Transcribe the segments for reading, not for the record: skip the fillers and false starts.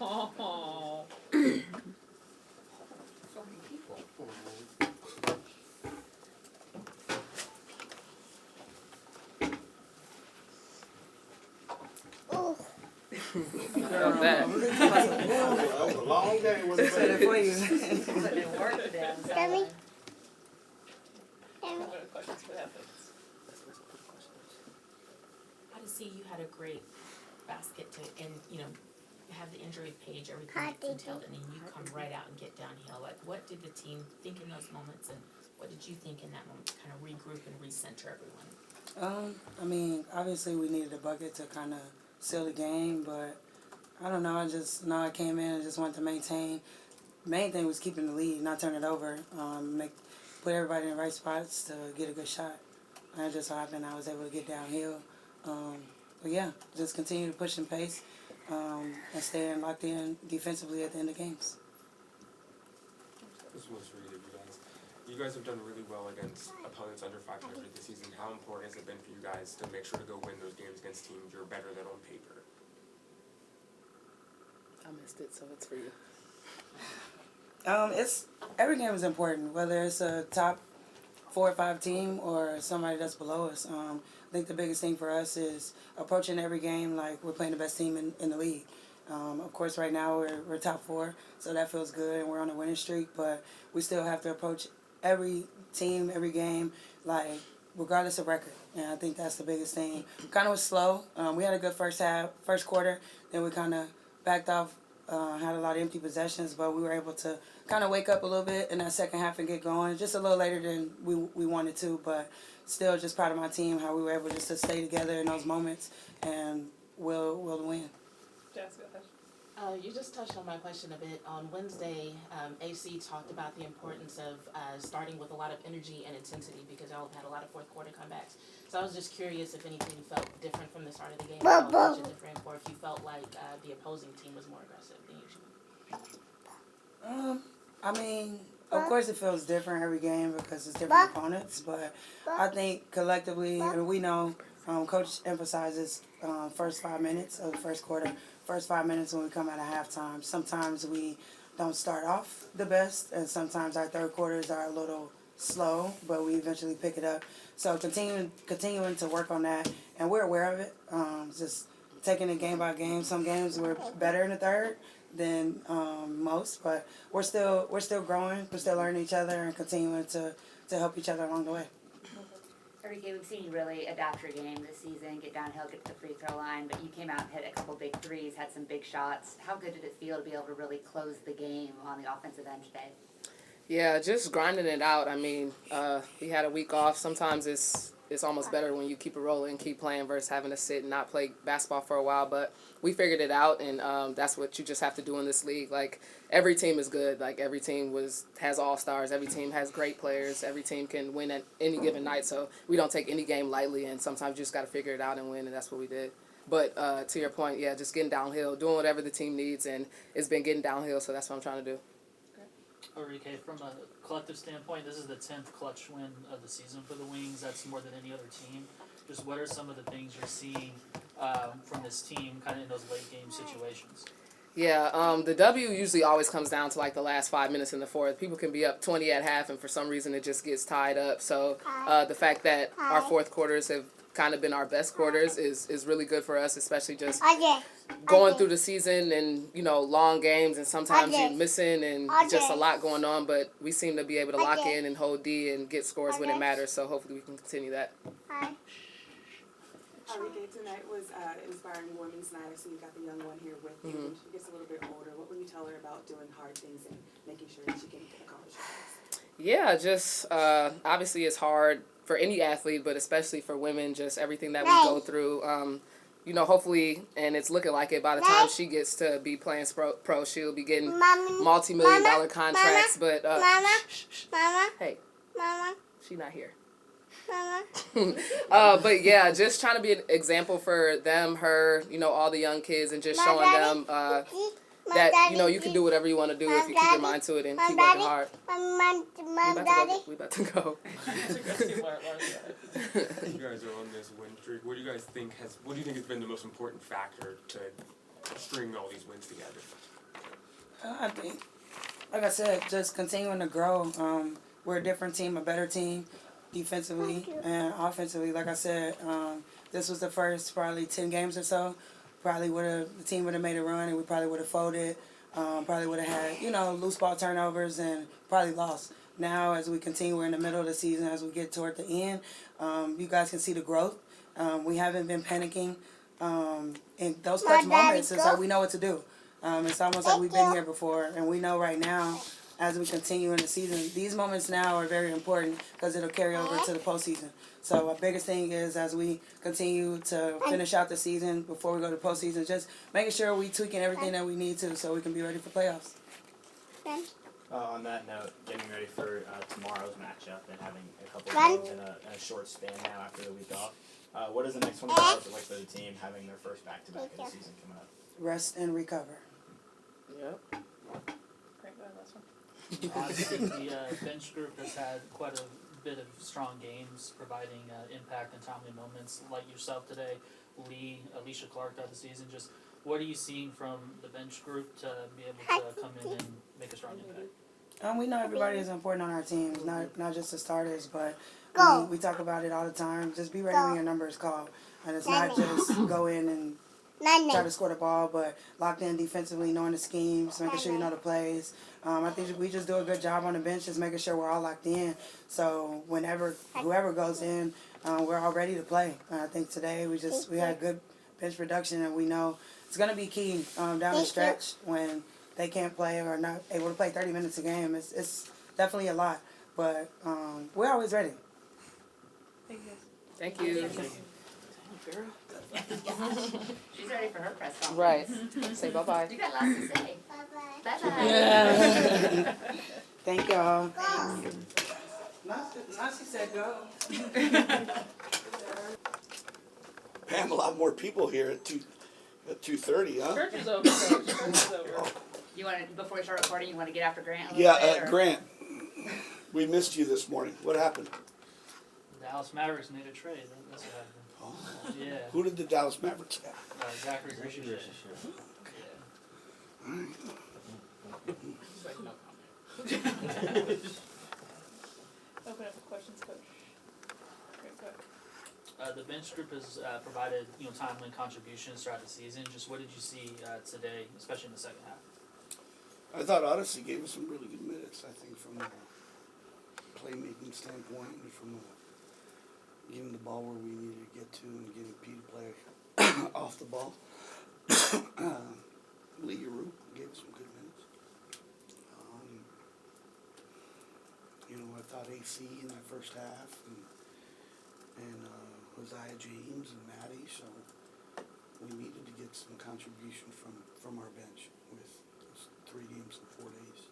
Oh. So many people. Girl, that was a long day. said it for you. But they work today. Daddy. What are the questions for that, folks? Odyssey, you had a great basket to, and have the injury of Paige, everything gets entailed, and then you come right out and get downhill. Like, what did the team think in those moments, and what did you think in that moment to kind of regroup and recenter everyone? I mean, obviously we needed a bucket to kind of seal the game, but I don't know. I just know I came in and just wanted to maintain. Main thing was keeping the lead, not turn it over. Put everybody in the right spots to get a good shot. And it just so happened I was able to get downhill. But yeah, just continue to push and pace and staying locked in defensively at the end of games. This one's for you guys. You guys have done really well against opponents under 500 this season. How important has it been for you guys to make sure to go win those games against teams you're better than on paper? I missed it, so it's for you. Every game is important, whether it's a top 4 or 5 team or somebody that's below us. I think the biggest thing for us is approaching every game like we're playing the best team in the league. Of course, right now we're top 4, so that feels good, and we're on a winning streak. But we still have to approach every team, every game, like regardless of record. And I think that's the biggest thing. Kind of was slow. We had a good first quarter. Then we kind of backed off. Had a lot of empty possessions, but we were able to kind of wake up a little bit in that second half and get going. Just a little later than we wanted to, but still just proud of my team, how we were able just to stay together in those moments and will win. Jessica. You just touched on my question a bit. On Wednesday, AC talked about the importance of starting with a lot of energy and intensity because y'all had a lot of fourth quarter comebacks. So I was just curious if anything felt different from the start of the game, different, or if you felt like the opposing team was more aggressive than usual. I mean, of course it feels different every game because it's different opponents, but I think collectively, and we know Coach emphasizes first 5 minutes of the first quarter, first 5 minutes when we come out of halftime. Sometimes we don't start off the best, and sometimes our third quarters are a little slow, but we eventually pick it up. So continuing to work on that, and we're aware of it. Just taking it game by game. Some games we're better in the third than most, but we're still growing. We're still learning each other and continuing to help each other along the way. Arike, we've seen you really adapt your game this season, get downhill, get to the free throw line, but you came out and hit a couple big threes, had some big shots. How good did it feel to be able to really close the game on the offensive end today? Yeah, just grinding it out. I mean, we had a week off. Sometimes it's almost better when you keep it rolling, keep playing versus having to sit and not play basketball for a while. But we figured it out, and that's what you just have to do in this league. Like, every team is good. Like, every team has all-stars. Every team has great players. Every team can win at any given night. So we don't take any game lightly, and sometimes you just got to figure it out and win, and that's what we did. But to your point, yeah, just getting downhill, doing whatever the team needs, and it's been getting downhill, so that's what I'm trying to do. Arike, from a collective standpoint, this is the 10th clutch win of the season for the Wings. That's more than any other team. Just what are some of the things you're seeing from this team kind of in those late game situations? Yeah, the W usually always comes down to like the last 5 minutes in the fourth. People can be up 20 at half, and for some reason it just gets tied up. So the fact that our fourth quarters have kind of been our best quarters is really good for us, especially just going through the season and, long games, and sometimes you're missing and just a lot going on, but we seem to be able to lock in and hold D and get scores when it matters, so hopefully we can continue that. Arike, tonight was Inspiring Women's Night. So you got the young one here with you. When she gets a little bit older, what will you tell her about doing hard things and making sure that she can accomplish her goals? Yeah, just obviously it's hard for any athlete, but especially for women, just everything that we go through. Hopefully, and it's looking like it, by the time she gets to be playing pro, she'll be getting multi-million-dollar contracts. But hey, she's not here. But yeah, just trying to be an example for them, her, all the young kids, and just showing them that, you can do whatever you want to do if you keep your mind to it and keep working hard. We about to go. You guys are on this win streak. What do you think has been the most important factor to string all these wins together? I think, like I said, just continuing to grow. We're a different team, a better team, defensively and offensively. Like I said, this was the first probably 10 games or so. Probably the team would have made a run and we probably would have folded. Probably would have had, loose ball turnovers and probably lost. Now, as we continue, we're in the middle of the season. As we get toward the end, you guys can see the growth. We haven't been panicking. In those clutch moments, it's like we know what to do. It's almost like we've been here before, and we know right now, as we continue in the season, these moments now are very important because it'll carry over to the postseason. So our biggest thing is as we continue to finish out the season before we go to postseason, just making sure we tweaking everything that we need to so we can be ready for playoffs. On that note, getting ready for tomorrow's matchup and having a couple of games in a short span now after the week off, what does the next 24 hours look like for the team having their first back-to-back of the season coming up? Rest and recover. Yep. Great, go ahead, last one. Honestly, the bench group has had quite a bit of strong games, providing impact and timely moments. Like yourself today, Alicia Clark out of the season. Just what are you seeing from the bench group to be able to come in and make a strong impact? We know everybody is important on our teams, not just the starters, but we talk about it all the time. Just be ready when your number is called. And it's not just go in and try to score the ball, but locked in defensively, knowing the schemes, making sure you know the plays. I think we just do a good job on the bench, just making sure we're all locked in. So whoever goes in, we're all ready to play. I think today we had good bench production, and we know it's going to be key down the stretch when they can't play or not able to play 30 minutes a game. It's definitely a lot, but we're always ready. Thank you guys. Thank you. She's ready for her press conference. Right. Say bye-bye. You got lots to say. Bye-bye. Yeah. Thank y'all. Now she said go. Pam, a lot more people here at 2:30, huh? Church is over, Coach. Church is over. You want to, before we start recording, you want to get after Grant a little Yeah, bit? Or? Grant, we missed you this morning. What happened? Dallas Mavericks made a trade. That's what happened. Oh. Yeah. Who did the Dallas Mavericks have? Zachary Grisham. Open up for questions, Coach. Great, go ahead. The bench group has provided timely contributions throughout the season. Just what did you see today, especially in the second half? I thought Odyssey gave us some really good minutes, I think, from a playmaking standpoint and from getting the ball where we needed to get to and getting P to play off the ball. Lee Yaroo gave us some good minutes. I thought AC in that first half and Hosea James and Maddie, so we needed to get some contribution from our bench with 3 games in 4 days.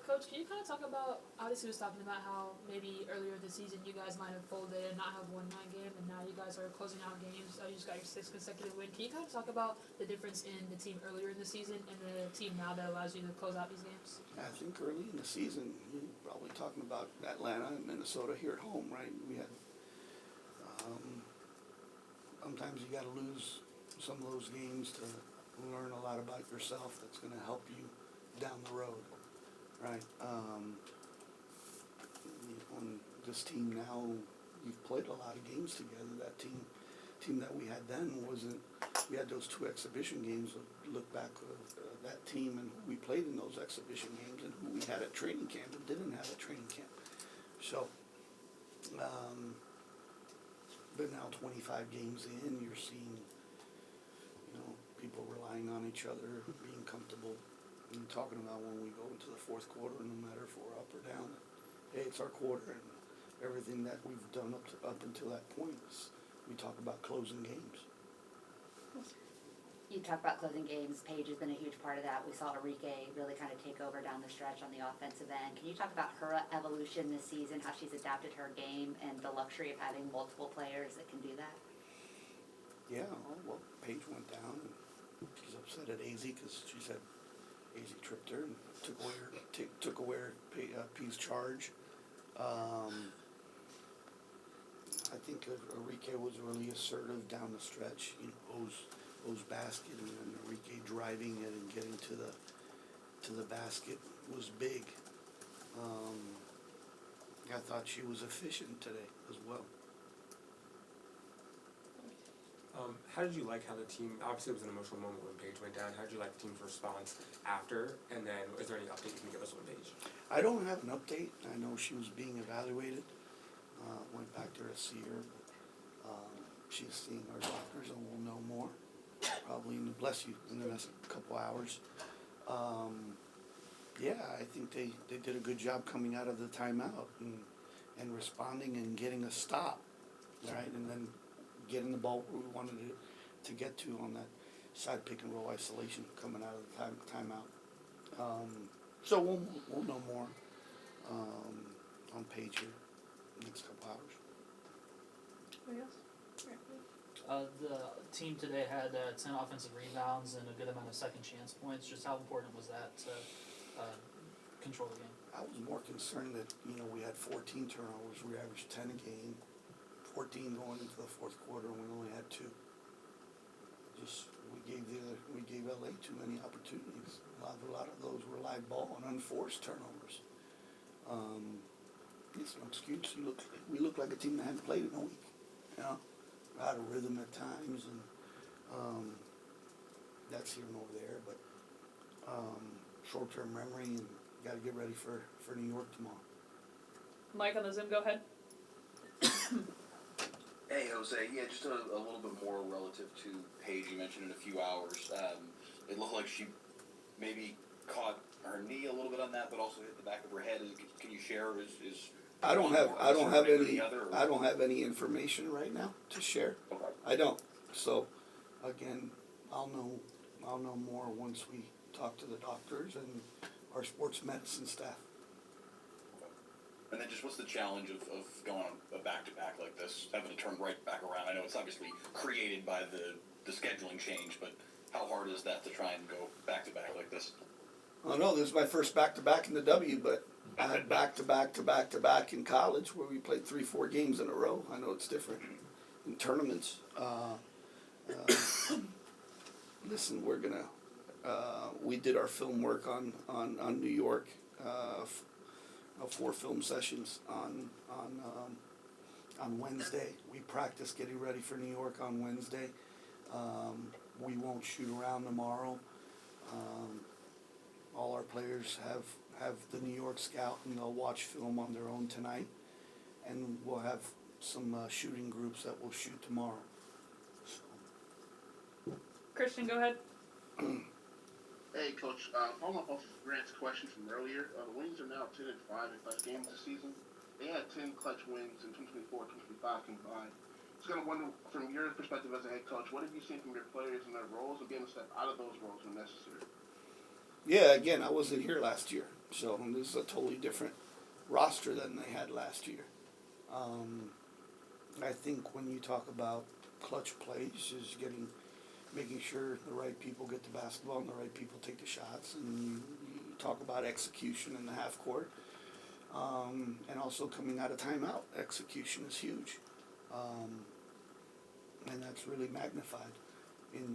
Coach, can you kind of talk about, Odyssey was talking about how maybe earlier this season you guys might have folded and not have won that game, and now you guys are closing out games. You just got your 6th consecutive win. Can you kind of talk about the difference in the team earlier in the season and the team now that allows you to close out these games? I think early in the season, you're probably talking about Atlanta and Minnesota here at home, right? We had, sometimes you got to lose some of those games to learn a lot about yourself that's going to help you down the road, right? On this team now, you've played a lot of games together. That team that we had then wasn't. We had those 2 exhibition games. Look back at that team and who we played in those exhibition games and who we had at training camp and didn't have at training camp. So, but now 25 games in, you're seeing, people relying on each other, being comfortable, and talking about when we go into the 4th quarter, no matter if we're up or down, hey, it's our quarter, and everything that we've done up until that point is we talk about closing games. You talk about closing games. Paige has been a huge part of that. We saw Arike really kind of take over down the stretch on the offensive end. Can you talk about her evolution this season, how she's adapted her game, and the luxury of having multiple players that can do that? Yeah, well, Paige went down, and she's upset at AZ because she said AZ tripped her and took away P's charge. I think Arike was really assertive down the stretch. You know, O's basket, and then Arike driving it and getting to the basket was big. I thought she was efficient today as well. How did you like how the team, obviously it was an emotional moment when Paige went down, how did you like the team's response after, and then is there any update you can give us on Paige? I don't have an update. I know she was being evaluated. Went back there to see her. She's seeing our doctors, and we'll know more probably in the next couple hours. Yeah, I think they did a good job coming out of the timeout and responding and getting a stop, right, and then getting the ball where we wanted it to get to on that side pick and roll isolation coming out of the timeout. So we'll know more on Paige here in the next couple hours. Anybody else? The team today had 10 offensive rebounds and a good amount of second chance points. Just how important was that to control the game? I was more concerned that, we had 14 turnovers. We averaged 10 a game, 14 going into the fourth quarter, and we only had 2. We gave LA too many opportunities. A lot of those were live ball and unforced turnovers. It's no excuse. We look like a team that hadn't played in a week. Out of rhythm at times, and that's here and over there. But short-term memory, and got to get ready for New York tomorrow. Mike on the Zoom, go ahead. Hey, Jose. Yeah, just a little bit more relative to Paige. You mentioned in a few hours. It looked like she maybe caught her knee a little bit on that, but also hit the back of her head. Can you share? I don't have any information right now to share. Okay. I don't. So, again, I'll know more once we talk to the doctors and our sports medicine staff. And then just what's the challenge of going on a back-to-back like this, having to turn right back around? I know it's obviously created by the scheduling change, but how hard is that to try and go back-to-back like this? I don't know. This is my first back-to-back in the W, but I had back-to-back in college where we played 3-4 games in a row. I know it's different in tournaments. Listen, we're gonna. We did our film work on New York. 4 film sessions on Wednesday. We practiced getting ready for New York on Wednesday. We won't shoot around tomorrow. All our players have the New York scout, and they'll watch film on their own tonight. And we'll have some shooting groups that will shoot tomorrow. Christian, go ahead. Hey, Coach. Following up off Grant's question from earlier, the Wings are now 10-5 in clutch games this season. They had 10 clutch wins in 2024, 2025 combined. Just kind of wonder, from your perspective as a head coach, what have you seen from your players and their roles, and being able to step out of those roles when necessary? Yeah, again, I wasn't here last year, so this is a totally different roster than they had last year. I think when you talk about clutch plays, is making sure the right people get the basketball and the right people take the shots, and you talk about execution in the half court, and also coming out of timeout. Execution is huge, and that's really magnified in